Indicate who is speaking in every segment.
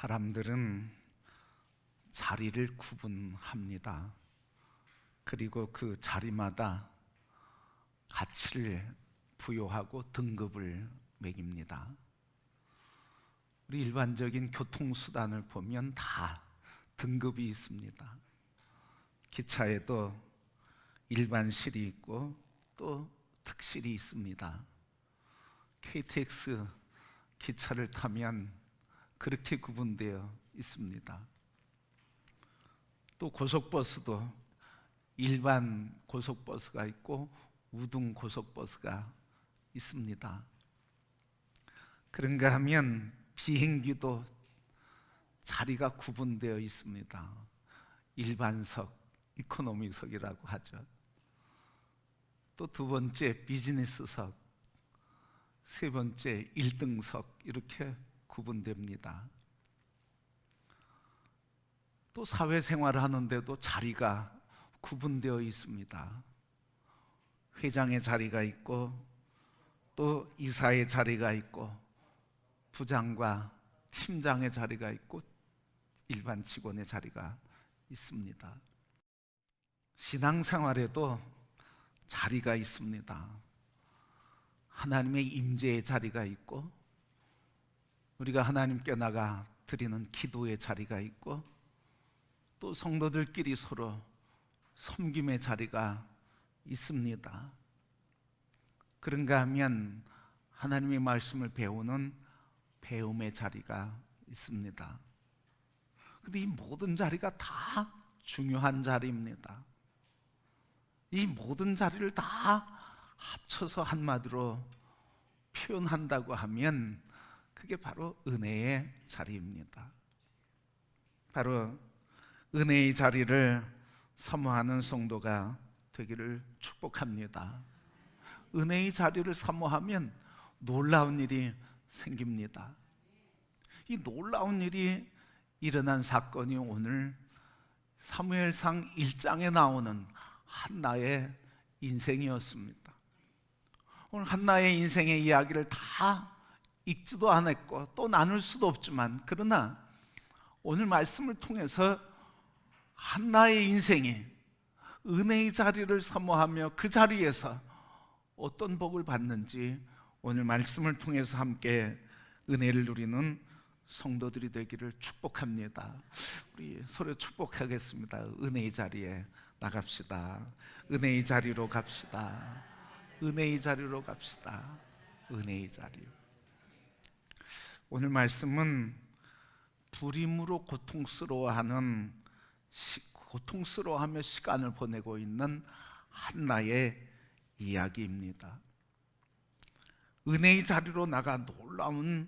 Speaker 1: 사람들은 자리를 구분합니다. 그리고 그 자리마다 가치를 부여하고 등급을 매깁니다. 우리 일반적인 교통수단을 보면 다 등급이 있습니다. 기차에도 일반실이 있고 또 특실이 있습니다. KTX 기차를 타면 그렇게 구분되어 있습니다. 또 고속버스도 일반 고속버스가 있고 우등 고속버스가 있습니다. 그런가 하면 비행기도 자리가 구분되어 있습니다. 일반석, 이코노미석이라고 하죠. 또 두 번째 비즈니스석, 세 번째 1등석 이렇게 구분됩니다. 또 사회생활을 하는데도 자리가 구분되어 있습니다. 회장의 자리가 있고 또 이사의 자리가 있고 부장과 팀장의 자리가 있고 일반 직원의 자리가 있습니다. 신앙생활에도 자리가 있습니다. 하나님의 임재의 자리가 있고 우리가 하나님께 나가 드리는 기도의 자리가 있고 또 성도들끼리 서로 섬김의 자리가 있습니다. 그런가 하면 하나님의 말씀을 배우는 배움의 자리가 있습니다. 근데 이 모든 자리가 다 중요한 자리입니다. 이 모든 자리를 다 합쳐서 한마디로 표현한다고 하면 그게 바로 은혜의 자리입니다. 바로 은혜의 자리를 사모하는 성도가 되기를 축복합니다. 은혜의 자리를 사모하면 놀라운 일이 생깁니다. 이 놀라운 일이 일어난 사건이 오늘 사무엘상 1장에 나오는 한나의 인생이었습니다. 오늘 한나의 인생의 이야기를 다 읽지도 않았고 또 나눌 수도 없지만 그러나 오늘 말씀을 통해서 한나의 인생이 은혜의 자리를 사모하며 그 자리에서 어떤 복을 받는지 오늘 말씀을 통해서 함께 은혜를 누리는 성도들이 되기를 축복합니다. 우리 서로 축복하겠습니다. 은혜의 자리에 나갑시다. 은혜의 자리로 갑시다. 은혜의 자리로 갑시다. 은혜의 자리. 오늘 말씀은 불임으로 고통스러워하며 시간을 보내고 있는 한나의 이야기입니다. 은혜의 자리로 나가 놀라운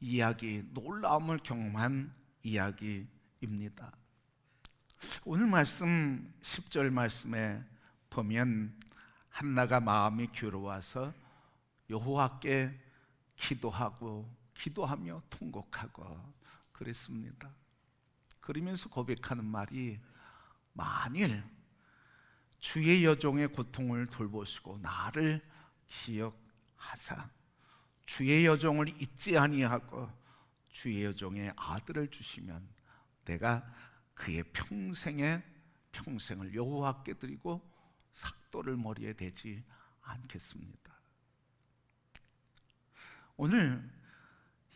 Speaker 1: 이야기, 놀라움을 경험한 이야기입니다. 오늘 말씀 10절 말씀에 보면 한나가 마음이 괴로워서 여호와께 기도하며 통곡하고 그랬습니다. 그러면서 고백하는 말이 만일 주의 여종의 고통을 돌보시고 나를 기억하사 주의 여종을 잊지 아니하고 주의 여종의 아들을 주시면 내가 그의 평생을 여호와께 드리고 삭도를 머리에 대지 않겠습니다. 오늘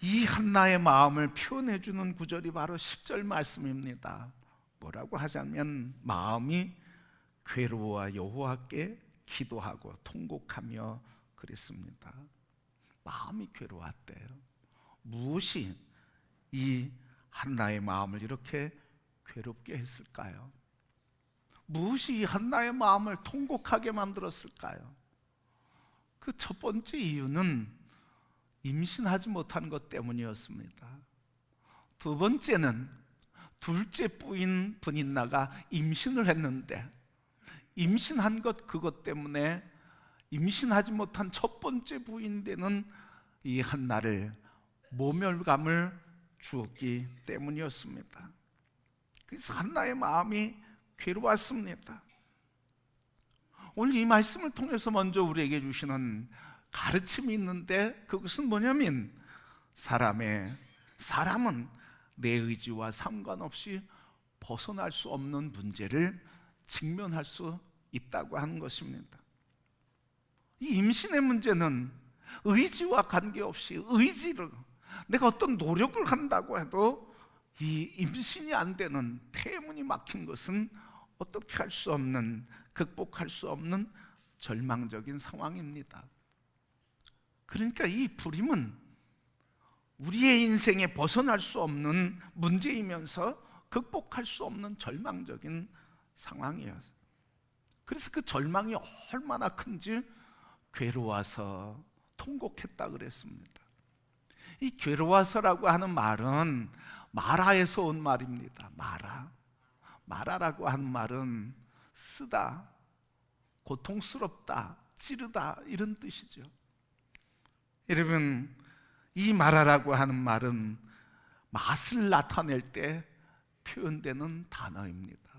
Speaker 1: 이 한나의 마음을 표현해 주는 구절이 바로 10절 말씀입니다. 뭐라고 하자면 마음이 괴로워 여호와께 기도하고 통곡하며 그랬습니다. 마음이 괴로웠대요. 무엇이 이 한나의 마음을 이렇게 괴롭게 했을까요? 무엇이 이 한나의 마음을 통곡하게 만들었을까요? 그 첫 번째 이유는 임신하지 못한 것 때문이었습니다. 두 번째는 둘째 부인 브닌나가 임신을 했는데 임신한 것 그것 때문에 임신하지 못한 첫 번째 부인 되는 이 한나를 모멸감을 주었기 때문이었습니다. 그래서 한나의 마음이 괴로웠습니다. 오늘 이 말씀을 통해서 먼저 우리에게 주시는 가르침이 있는데 그것은 뭐냐면 사람의 사람은 내 의지와 상관없이 벗어날 수 없는 문제를 직면할 수 있다고 하는 것입니다. 이 임신의 문제는 의지와 관계없이 의지를, 내가 어떤 노력을 한다고 해도 이 임신이 안 되는, 태문이 막힌 것은 어떻게 할 수 없는, 극복할 수 없는 절망적인 상황입니다. 그러니까 이 불임은 우리의 인생에 벗어날 수 없는 문제이면서 극복할 수 없는 절망적인 상황이에요. 그래서 그 절망이 얼마나 큰지 괴로워서 통곡했다 그랬습니다. 이 괴로워서라고 하는 말은 마라에서 온 말입니다. 마라라고 하는 말은 쓰다, 고통스럽다, 찌르다, 이런 뜻이죠. 여러분, 이 마라라고 하는 말은 맛을 나타낼 때 표현되는 단어입니다.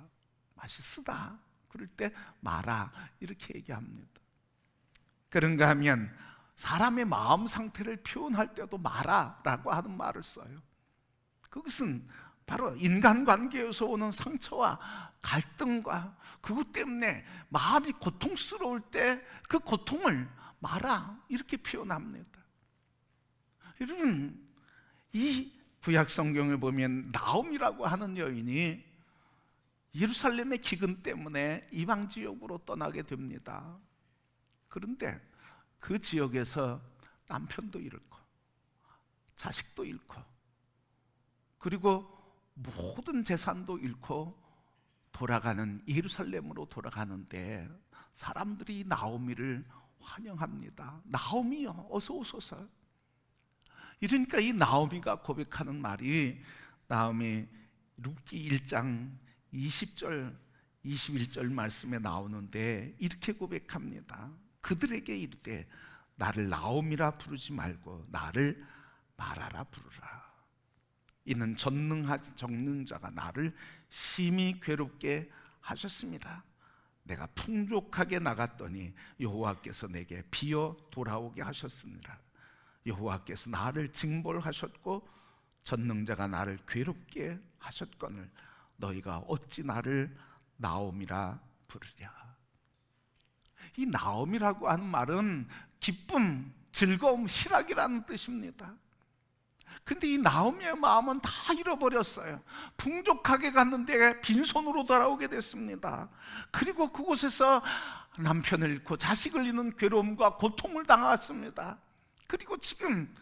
Speaker 1: 맛이 쓰다 그럴 때 마라, 이렇게 얘기합니다. 그런가 하면 사람의 마음 상태를 표현할 때도 마라라고 하는 말을 써요. 그것은 바로 인간관계에서 오는 상처와 갈등과 그것 때문에 마음이 고통스러울 때 그 고통을 마라, 이렇게 표현합니다. 여러분, 이 구약 성경을 보면 나옴이라고 하는 여인이 예루살렘의 기근 때문에 이방 지역으로 떠나게 됩니다. 그런데 그 지역에서 남편도 잃고 자식도 잃고 그리고 모든 재산도 잃고 돌아가는, 예루살렘으로 돌아가는데 사람들이 나오미를 환영합니다. 나오미요, 어서 오소서. 이러니까 이 나오미가 고백하는 말이, 나오미 룻기 1장 20절 21절 말씀에 나오는데 이렇게 고백합니다. 그들에게 이르되 나를 나오미라 부르지 말고 나를 마라라 부르라. 이는 전능자가 나를 심히 괴롭게 하셨습니다. 내가 풍족하게 나갔더니 여호와께서 내게 비어 돌아오게 하셨습니다. 여호와께서 나를 징벌하셨고 전능자가 나를 괴롭게 하셨거늘 너희가 어찌 나를 나옴이라 부르랴. 이 나옴이라고 하는 말은 기쁨, 즐거움, 희락이라는 뜻입니다. 근데 이 나오미의 마음은 다 잃어버렸어요. 풍족하게 갔는데 빈손으로 돌아오게 됐습니다. 그리고 그곳에서 남편을 잃고 자식을 잃는 괴로움과 고통을 당했습니다. 그리고 지금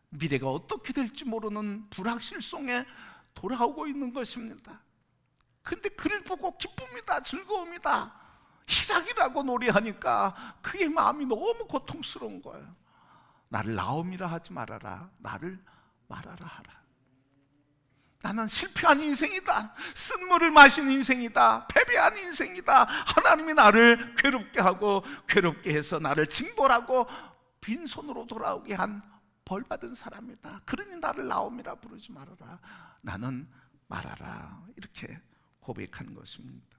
Speaker 1: 미래가 어떻게 될지 모르는 불확실성에 돌아오고 있는 것입니다. 근데 그를 보고 기쁨이다, 즐거움이다, 희락이라고 노래하니까 그의 마음이 너무 고통스러운 거예요. 나를 나옴이라 하지 말아라, 나를 말하라 하라. 나는 실패한 인생이다, 쓴물을 마신 인생이다, 패배한 인생이다. 하나님이 나를 괴롭게 하고 괴롭게 해서 나를 징벌하고 빈손으로 돌아오게 한 벌받은 사람이다. 그러니 나를 나옴이라 부르지 말아라, 나는 말하라. 이렇게 고백한 것입니다.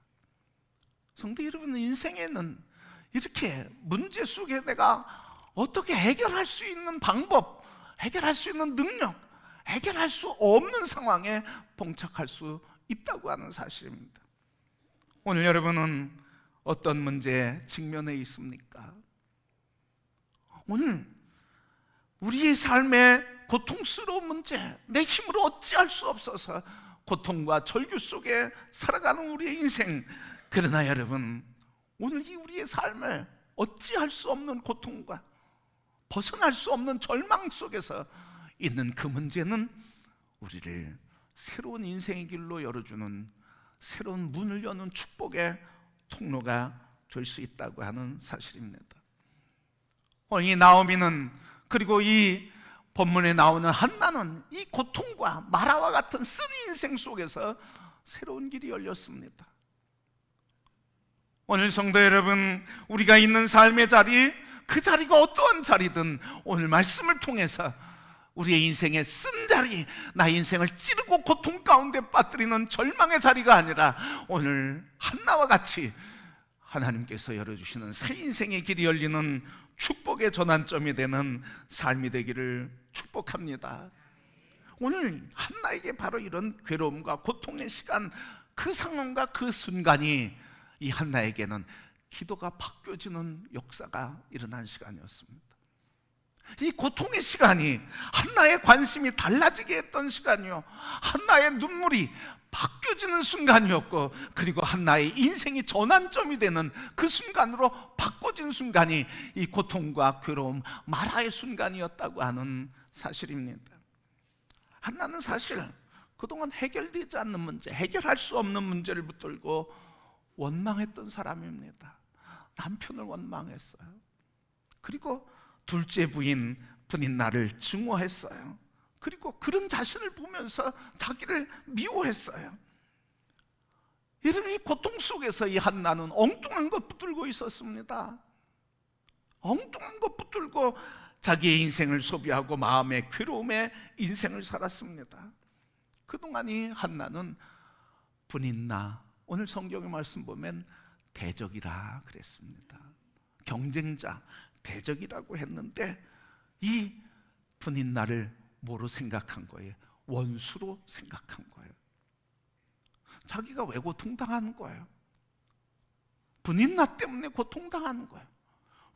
Speaker 1: 성도 여러분, 인생에는 이렇게 문제 속에 내가 어떻게 해결할 수 있는 방법, 해결할 수 있는 능력, 해결할 수 없는 상황에 봉착할 수 있다고 하는 사실입니다. 오늘 여러분은 어떤 문제에 직면해 있습니까? 오늘 우리의 삶의 고통스러운 문제, 내 힘으로 어찌할 수 없어서 고통과 절규 속에 살아가는 우리의 인생. 그러나 여러분, 오늘 이 우리의 삶을 어찌할 수 없는 고통과 벗어날 수 없는 절망 속에서 있는 그 문제는 우리를 새로운 인생의 길로 열어주는, 새로운 문을 여는 축복의 통로가 될 수 있다고 하는 사실입니다. 이 나오미는, 그리고 이 본문에 나오는 한나는 이 고통과 마라와 같은 쓴 인생 속에서 새로운 길이 열렸습니다. 오늘 성도 여러분, 우리가 있는 삶의 자리, 그 자리가 어떠한 자리든 오늘 말씀을 통해서 우리의 인생의 쓴 자리, 나의 인생을 찌르고 고통 가운데 빠뜨리는 절망의 자리가 아니라 오늘 한나와 같이 하나님께서 열어주시는 새 인생의 길이 열리는 축복의 전환점이 되는 삶이 되기를 축복합니다. 오늘 한나에게 바로 이런 괴로움과 고통의 시간, 그 상황과 그 순간이 이 한나에게는 기도가 바뀌어지는 역사가 일어난 시간이었습니다. 이 고통의 시간이 한나의 관심이 달라지게 했던 시간이요, 한나의 눈물이 바뀌어지는 순간이었고, 그리고 한나의 인생이 전환점이 되는 그 순간으로 바꿔진 순간이 이 고통과 괴로움, 마라의 순간이었다고 하는 사실입니다. 한나는 사실 그동안 해결되지 않는 문제, 해결할 수 없는 문제를 붙들고 원망했던 사람입니다. 남편을 원망했어요. 그리고 둘째 부인 브닛나를 증오했어요. 그리고 그런 자신을 보면서 자기를 미워했어요. 여러분, 이 고통 속에서 이 한나는 엉뚱한 것 붙들고 있었습니다. 엉뚱한 것 붙들고 자기의 인생을 소비하고 마음의 괴로움에 인생을 살았습니다. 그동안 이 한나는 브닛나, 오늘 성경의 말씀 보면 대적이라 그랬습니다. 경쟁자, 대적이라고 했는데 이 브닛나를 뭐로 생각한 거예요? 원수로 생각한 거예요. 자기가 왜 고통당하는 거예요? 브닛나 때문에 고통당하는 거예요.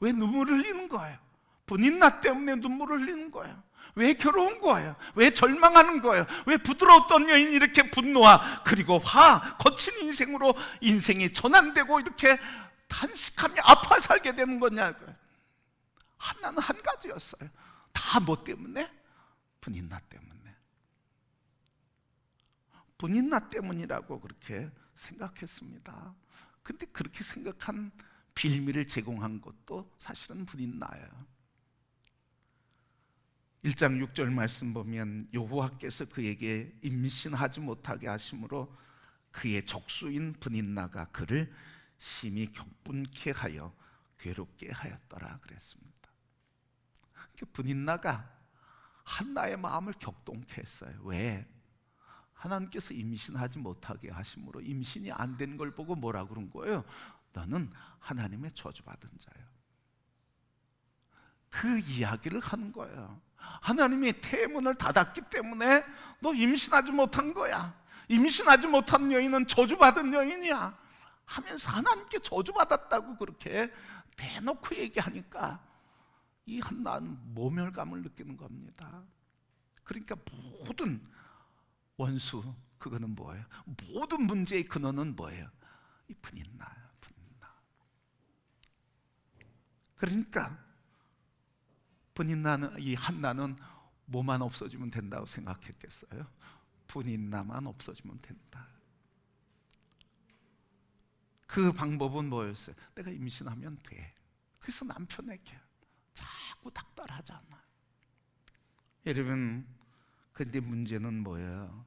Speaker 1: 왜 눈물을 흘리는 거예요? 브닛나 때문에 눈물을 흘리는 거예요. 왜 괴로운 거예요? 왜 절망하는 거예요? 왜 부드러웠던 여인이 이렇게 분노와 그리고 화, 거친 인생으로 인생이 전환되고 이렇게 탄식하며 아파 살게 되는 거냐고요. 한나는 한 가지였어요. 다 뭐 때문에? 브닛나 때문에. 브닛나 때문이라고 그렇게 생각했습니다. 근데 그렇게 생각한 빌미를 제공한 것도 사실은 브닛나예요. 1장 6절 말씀 보면 여호와께서 그에게 임신하지 못하게 하심으로 그의 적수인 브닛나가 그를 심히 격분케 하여 괴롭게 하였더라 그랬습니다. 브닛나가 한나의 마음을 격동케 했어요. 왜? 하나님께서 임신하지 못하게 하심으로 임신이 안 된 걸 보고 뭐라 그런 거예요? 너는 하나님의 저주받은 자예요. 그 이야기를 하는 거예요. 하나님이 태문을 닫았기 때문에 너 임신하지 못한 거야. 임신하지 못한 여인은 저주받은 여인이야 하면서 하나님께 저주받았다고 그렇게 대놓고 얘기하니까 이 한나는 모멸감을 느끼는 겁니다. 그러니까 모든 원수, 그거는 뭐예요? 모든 문제의 근원은 뭐예요? 이 브닛나예요. 브닛나. 그러니까 브닛나는, 이 한나는 뭐만 없어지면 된다고 생각했겠어요? 브닛나만 없어지면 된다. 그 방법은 뭐였어요? 내가 임신하면 돼. 그래서 남편에게 자꾸 닥달하잖아. 여러분, 근데 문제는 뭐예요?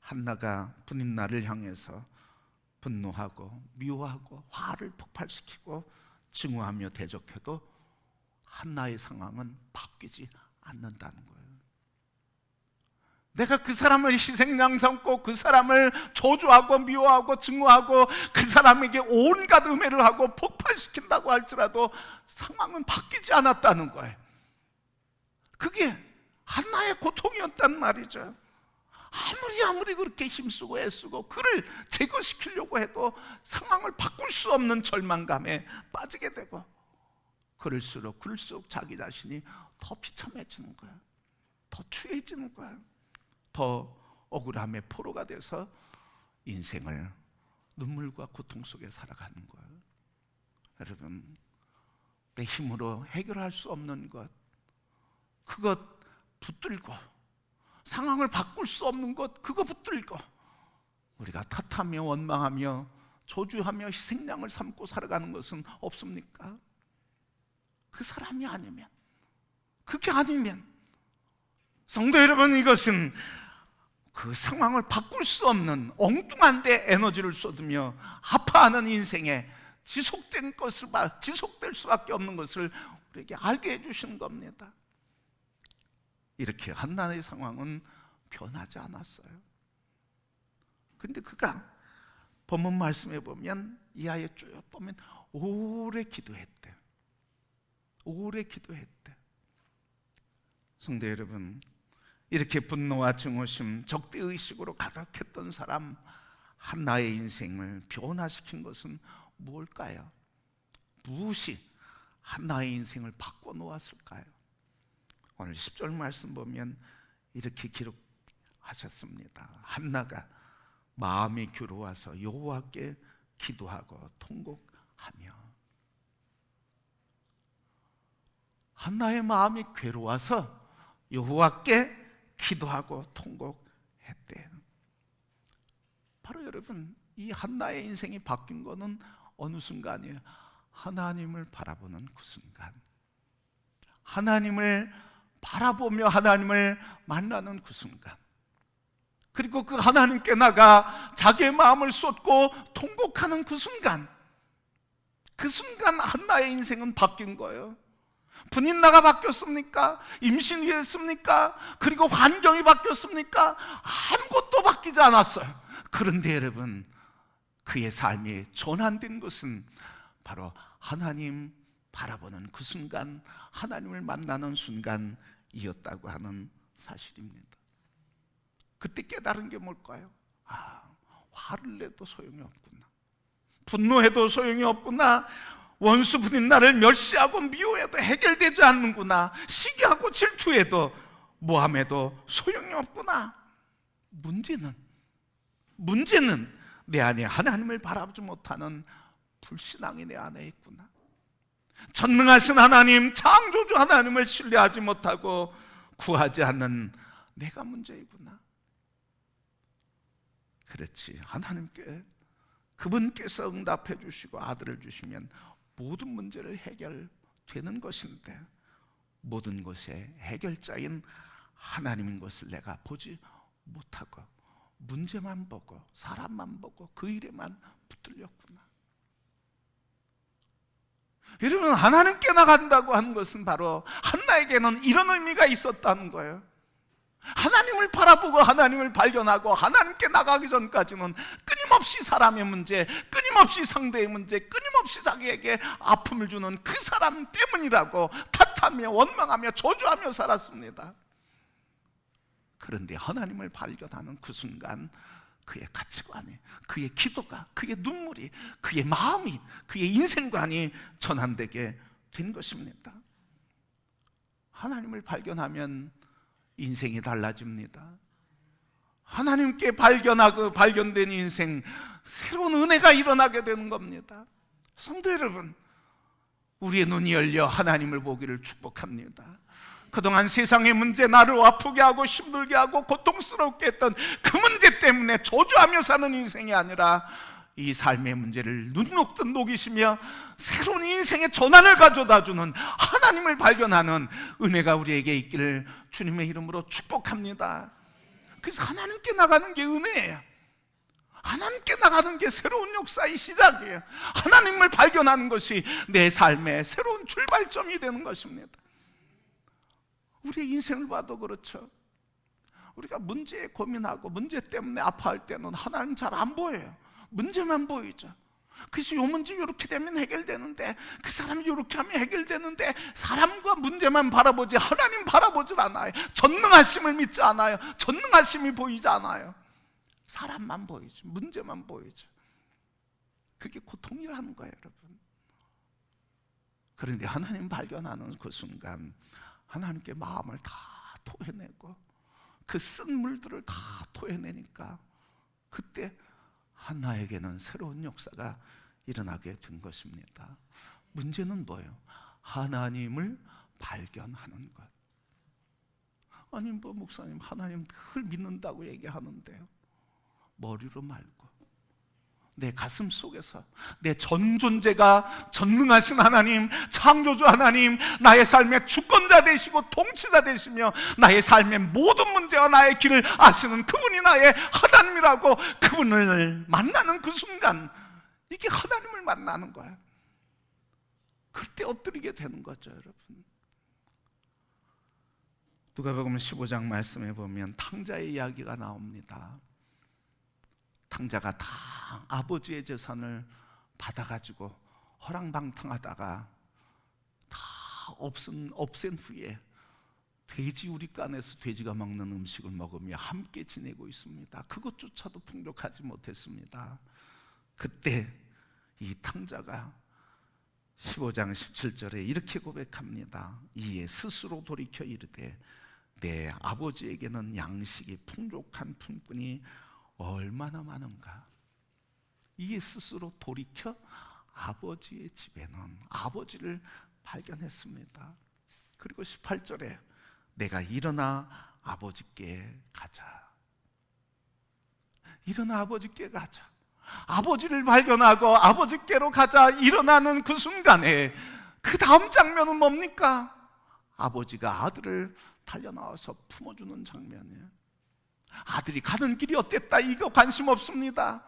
Speaker 1: 한나가 브닛나를 향해서 분노하고 미워하고 화를 폭발시키고 증오하며 대적해도 한나의 상황은 바뀌지 않는다는 거예요. 내가 그 사람을 희생양 삼고 그 사람을 저주하고 미워하고 증오하고 그 사람에게 온갖 음해를 하고 폭발시킨다고 할지라도 상황은 바뀌지 않았다는 거예요. 그게 한나의 고통이었단 말이죠. 아무리 그렇게 힘쓰고 애쓰고 그를 제거시키려고 해도 상황을 바꿀 수 없는 절망감에 빠지게 되고, 그럴수록 자기 자신이 더 비참해지는 거예요. 더 추해지는 거예요. 더 억울함의 포로가 돼서 인생을 눈물과 고통 속에 살아가는 거예요. 여러분, 내 힘으로 해결할 수 없는 것, 그것 붙들고, 상황을 바꿀 수 없는 것, 그거 붙들고 우리가 탓하며 원망하며 저주하며 희생양을 삼고 살아가는 것은 없습니까? 그 사람이 아니면, 그게 아니면, 성도 여러분, 이것은 그 상황을 바꿀 수 없는 엉뚱한 데 에너지를 쏟으며 아파하는 인생에 지속될 수밖에 없는 것을 우리에게 알게 해주시는 겁니다. 이렇게 한나의 상황은 변하지 않았어요. 그런데 그가 본문 말씀에 보면 이 아이 쭉 보면 오래 기도했대. 오래 기도했대. 성도 여러분, 이렇게 분노와 증오심, 적대의식으로 가득했던 사람 한나의 인생을 변화시킨 것은 무엇일까요? 무엇이 한나의 인생을 바꿔놓았을까요? 오늘 10절 말씀 보면 이렇게 기록하셨습니다. 한나가 마음이 괴로워서 여호와께 기도하고 통곡하며. 한나의 마음이 괴로워서 여호와께 기도하고 통곡했대. 바로 여러분, 이 한나의 인생이 바뀐 것은 어느 순간이에요? 하나님을 바라보는 그 순간, 하나님을 바라보며 하나님을 만나는 그 순간, 그리고 그 하나님께 나가 자기의 마음을 쏟고 통곡하는 그 순간, 그 순간 한나의 인생은 바뀐 거예요. 분인나가 바뀌었습니까? 임신이 됐습니까? 그리고 환경이 바뀌었습니까? 아무것도 바뀌지 않았어요. 그런데 여러분, 그의 삶이 전환된 것은 바로 하나님 바라보는 그 순간, 하나님을 만나는 순간이었다고 하는 사실입니다. 그때 깨달은 게 뭘까요? 화를 내도 소용이 없구나, 분노해도 소용이 없구나, 원수 분인 나를 멸시하고 미워해도 해결되지 않는구나, 시기하고 질투해도 모함해도 소용이 없구나. 문제는 내 안에 하나님을 바라보지 못하는 불신앙이 내 안에 있구나. 전능하신 하나님, 창조주 하나님을 신뢰하지 못하고 구하지 않는 내가 문제이구나. 그렇지, 하나님께, 그분께서 응답해 주시고 아들을 주시면 모든 문제를 해결되는 것인데, 모든 것의 해결자인 하나님인 것을 내가 보지 못하고 문제만 보고 사람만 보고 그 일에만 붙들렸구나. 여러분, 하나님께 나간다고 하는 것은 바로 한나에게는 이런 의미가 있었다는 거예요. 하나님을 바라보고 하나님을 발견하고 하나님께 나가기 전까지는 끊임없이 사람의 문제, 끊임없이 상대의 문제, 끊임없이 자기에게 아픔을 주는 그 사람 때문이라고 탓하며 원망하며 저주하며 살았습니다. 그런데 하나님을 발견하는 그 순간, 그의 가치관이, 그의 기도가, 그의 눈물이, 그의 마음이, 그의 인생관이 전환되게 된 것입니다. 하나님을 발견하면 인생이 달라집니다. 하나님께 발견된 인생, 새로운 은혜가 일어나게 되는 겁니다. 성도 여러분, 우리의 눈이 열려 하나님을 보기를 축복합니다. 그동안 세상의 문제, 나를 아프게 하고 힘들게 하고 고통스럽게 했던 그 문제 때문에 저주하며 사는 인생이 아니라 이 삶의 문제를 눈 녹듯 녹이시며 새로운 인생의 전환을 가져다주는 하나님을 발견하는 은혜가 우리에게 있기를 주님의 이름으로 축복합니다. 그래서 하나님께 나가는 게 은혜예요. 하나님께 나가는 게 새로운 역사의 시작이에요. 하나님을 발견하는 것이 내 삶의 새로운 출발점이 되는 것입니다. 우리의 인생을 봐도 그렇죠. 우리가 문제에 고민하고 문제 때문에 아파할 때는 하나님 잘 안 보여요. 문제만 보이죠. 그래서 이 문제 이렇게 되면 해결되는데, 그 사람이 이렇게 하면 해결되는데, 사람과 문제만 바라보지 하나님 바라보질 않아요. 전능하심을 믿지 않아요. 전능하심이 보이지 않아요. 사람만 보이죠. 문제만 보이죠. 그게 고통이라는 거예요, 여러분. 그런데 하나님 발견하는 그 순간 하나님께 마음을 다 토해내고 그 쓴 물들을 다 토해내니까 그때 한나에게는 새로운 역사가 일어나게 된 것입니다. 문제는 뭐예요? 하나님을 발견하는 것. 아니 뭐 목사님, 하나님 늘 믿는다고 얘기하는데요, 머리로 말고 내 가슴 속에서 내 전 존재가 전능하신 하나님, 창조주 하나님, 나의 삶의 주권자 되시고 통치자 되시며 나의 삶의 모든 문제와 나의 길을 아시는 그분이 나의 하나님이라고, 그분을 만나는 그 순간, 이게 하나님을 만나는 거예요. 그때 엎드리게 되는 거죠, 여러분. 누가복음 15장 말씀에 보면 탕자의 이야기가 나옵니다. 탕자가 다 아버지의 재산을 받아가지고 허랑방탕하다가 다 없앤 후에 돼지 우리간에서 돼지가 먹는 음식을 먹으며 함께 지내고 있습니다. 그것조차도 풍족하지 못했습니다. 그때 이 탕자가 15장 17절에 이렇게 고백합니다. 이에 스스로 돌이켜 이르되 내 아버지에게는 양식이 풍족한 품꾼이 얼마나 많은가. 이에 스스로 돌이켜 아버지의 집에는 아버지를 발견했습니다. 그리고 18절에 내가 일어나 아버지께 가자. 일어나 아버지께 가자. 아버지를 발견하고 아버지께로 가자. 일어나는 그 순간에 그 다음 장면은 뭡니까? 아버지가 아들을 달려나와서 품어주는 장면이에요. 아들이 가는 길이 어땠다 이거 관심 없습니다.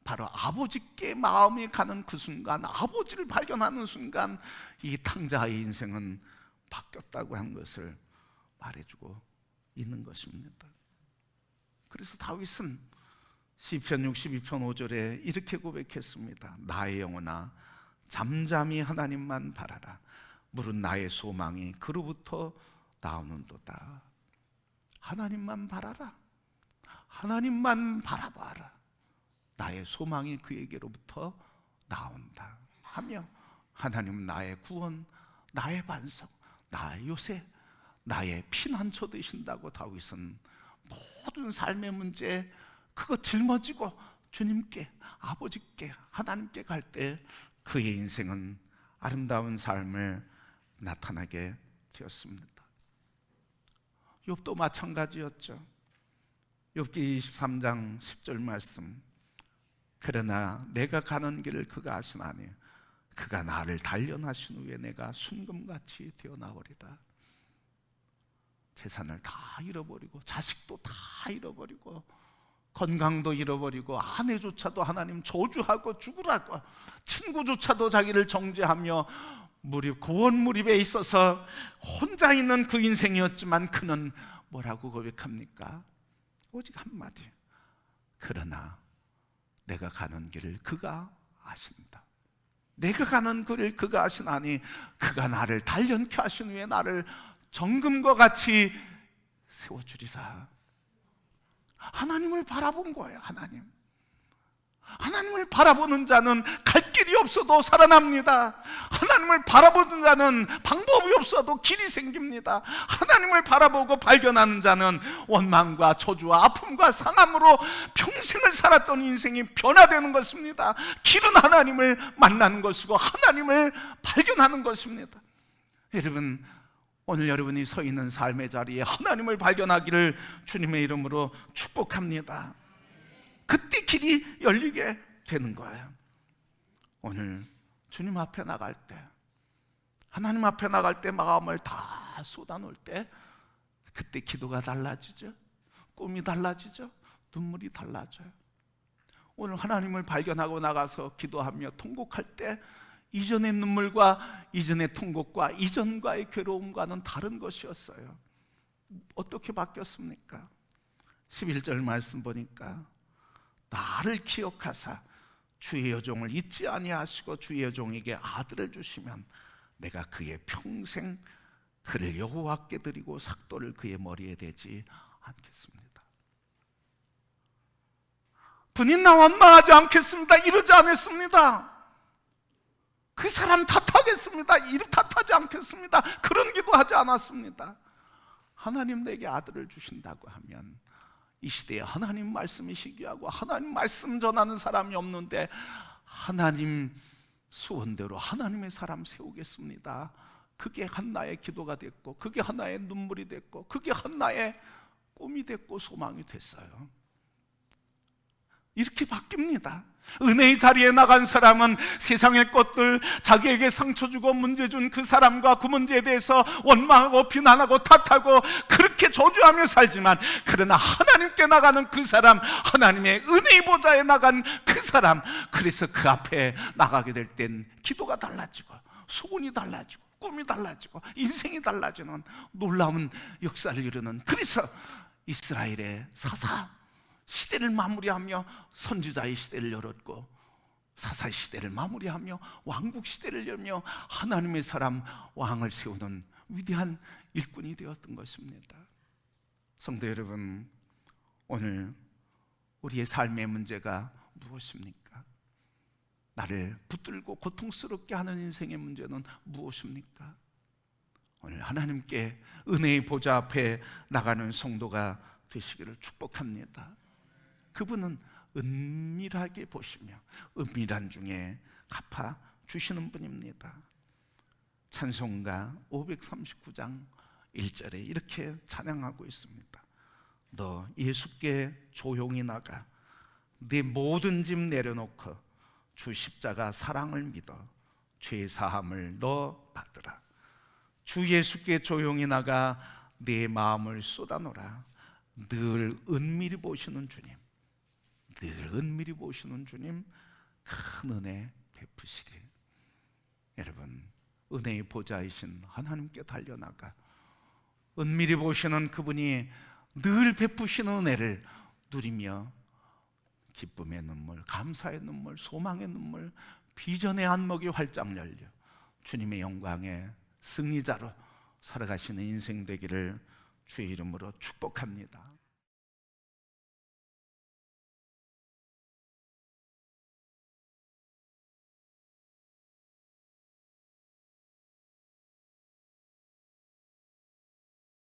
Speaker 1: 바로 아버지께 마음이 가는 그 순간, 아버지를 발견하는 순간 이 탕자의 인생은 바뀌었다고 한 것을 말해주고 있는 것입니다. 그래서 다윗은 시편 62편 5절에 이렇게 고백했습니다. 나의 영혼아 잠잠히 하나님만 바라라. 물은 나의 소망이 그로부터 나오는도다. 하나님만 바라라. 하나님만 바라봐라. 나의 소망이 그에게로부터 나온다 하며 하나님은 나의 구원, 나의 반석, 나의 요새, 나의 피난처 되신다고 다윗은 모든 삶의 문제 그거 짊어지고 주님께, 아버지께, 하나님께 갈 때 그의 인생은 아름다운 삶을 나타나게 되었습니다. 욥도 마찬가지였죠. 욥기 23장 10절 말씀. 그러나 내가 가는 길을 그가 아시나니 그가 나를 단련하신 후에 내가 순금같이 되어나오리라. 재산을 다 잃어버리고 자식도 다 잃어버리고 건강도 잃어버리고 아내조차도 하나님 저주하고 죽으라고 친구조차도 자기를 정죄하며 고원무립에 있어서 혼자 있는 그 인생이었지만 그는 뭐라고 고백합니까? 오직 한마디. 그러나 내가 가는 길을 그가 아신다. 내가 가는 길을 그가 아시나니 그가 나를 단련케 하신 후에 나를 정금과 같이 세워주리라. 하나님을 바라본 거예요. 하나님을 바라보는 자는 갈 길이 없어도 살아납니다. 하나님을 바라보는 자는 방법이 없어도 길이 생깁니다. 하나님을 바라보고 발견하는 자는 원망과 저주와 아픔과 상함으로 평생을 살았던 인생이 변화되는 것입니다. 길은 하나님을 만나는 것이고 하나님을 발견하는 것입니다. 여러분, 오늘 여러분이 서 있는 삶의 자리에 하나님을 발견하기를 주님의 이름으로 축복합니다. 그때 길이 열리게 되는 거예요. 오늘 주님 앞에 나갈 때, 하나님 앞에 나갈 때 마음을 다 쏟아놓을 때 그때 기도가 달라지죠. 꿈이 달라지죠. 눈물이 달라져요. 오늘 하나님을 발견하고 나가서 기도하며 통곡할 때 이전의 눈물과 이전의 통곡과 이전과의 괴로움과는 다른 것이었어요. 어떻게 바뀌었습니까? 11절 말씀 보니까 나를 기억하사 주의 여종을 잊지 아니하시고 주의 여종에게 아들을 주시면 내가 그의 평생 그를 여호와께 드리고 삭도를 그의 머리에 대지 않겠습니다. 분인나 원망하지 않겠습니다. 이러지 않았습니다. 그 사람 탓하겠습니다. 이를 탓하지 않겠습니다. 그런 기도하지 않았습니다. 하나님 내게 아들을 주신다고 하면 이 시대에 하나님 말씀이 시기하고 하나님 말씀 전하는 사람이 없는데 하나님 소원대로 하나님의 사람 세우겠습니다. 그게 한나의 기도가 됐고 그게 하나의 눈물이 됐고 그게 하나의 꿈이 됐고 소망이 됐어요. 이렇게 바뀝니다. 은혜의 자리에 나간 사람은 세상의 것들, 자기에게 상처 주고 문제 준 그 사람과 그 문제에 대해서 원망하고 비난하고 탓하고 그렇게 저주하며 살지만, 그러나 하나님께 나가는 그 사람, 하나님의 은혜의 보좌에 나간 그 사람, 그래서 그 앞에 나가게 될 땐 기도가 달라지고 소원이 달라지고 꿈이 달라지고 인생이 달라지는 놀라운 역사를 이루는, 그래서 이스라엘의 사사 시대를 마무리하며 선지자의 시대를 열었고, 사사의 시대를 마무리하며 왕국 시대를 열며 하나님의 사람 왕을 세우는 위대한 일꾼이 되었던 것입니다. 성도 여러분, 오늘 우리의 삶의 문제가 무엇입니까? 나를 붙들고 고통스럽게 하는 인생의 문제는 무엇입니까? 오늘 하나님께 은혜의 보좌 앞에 나가는 성도가 되시기를 축복합니다. 그분은 은밀하게 보시며 은밀한 중에 갚아 주시는 분입니다. 찬송가 539장 1절에 이렇게 찬양하고 있습니다. 너 예수께 조용히 나가 네 모든 짐 내려놓고 주 십자가 사랑을 믿어 죄 사함을 너 받으라. 주 예수께 조용히 나가 내 마음을 쏟아놓으라. 늘 은밀히 보시는 주님, 늘 은밀히 보시는 주님 큰 은혜 베푸시리. 여러분, 은혜의 보좌이신 하나님께 달려나가 은밀히 보시는 그분이 늘 베푸시는 은혜를 누리며 기쁨의 눈물, 감사의 눈물, 소망의 눈물, 비전의 안목이 활짝 열려 주님의 영광의 승리자로 살아가시는 인생 되기를 주의 이름으로 축복합니다.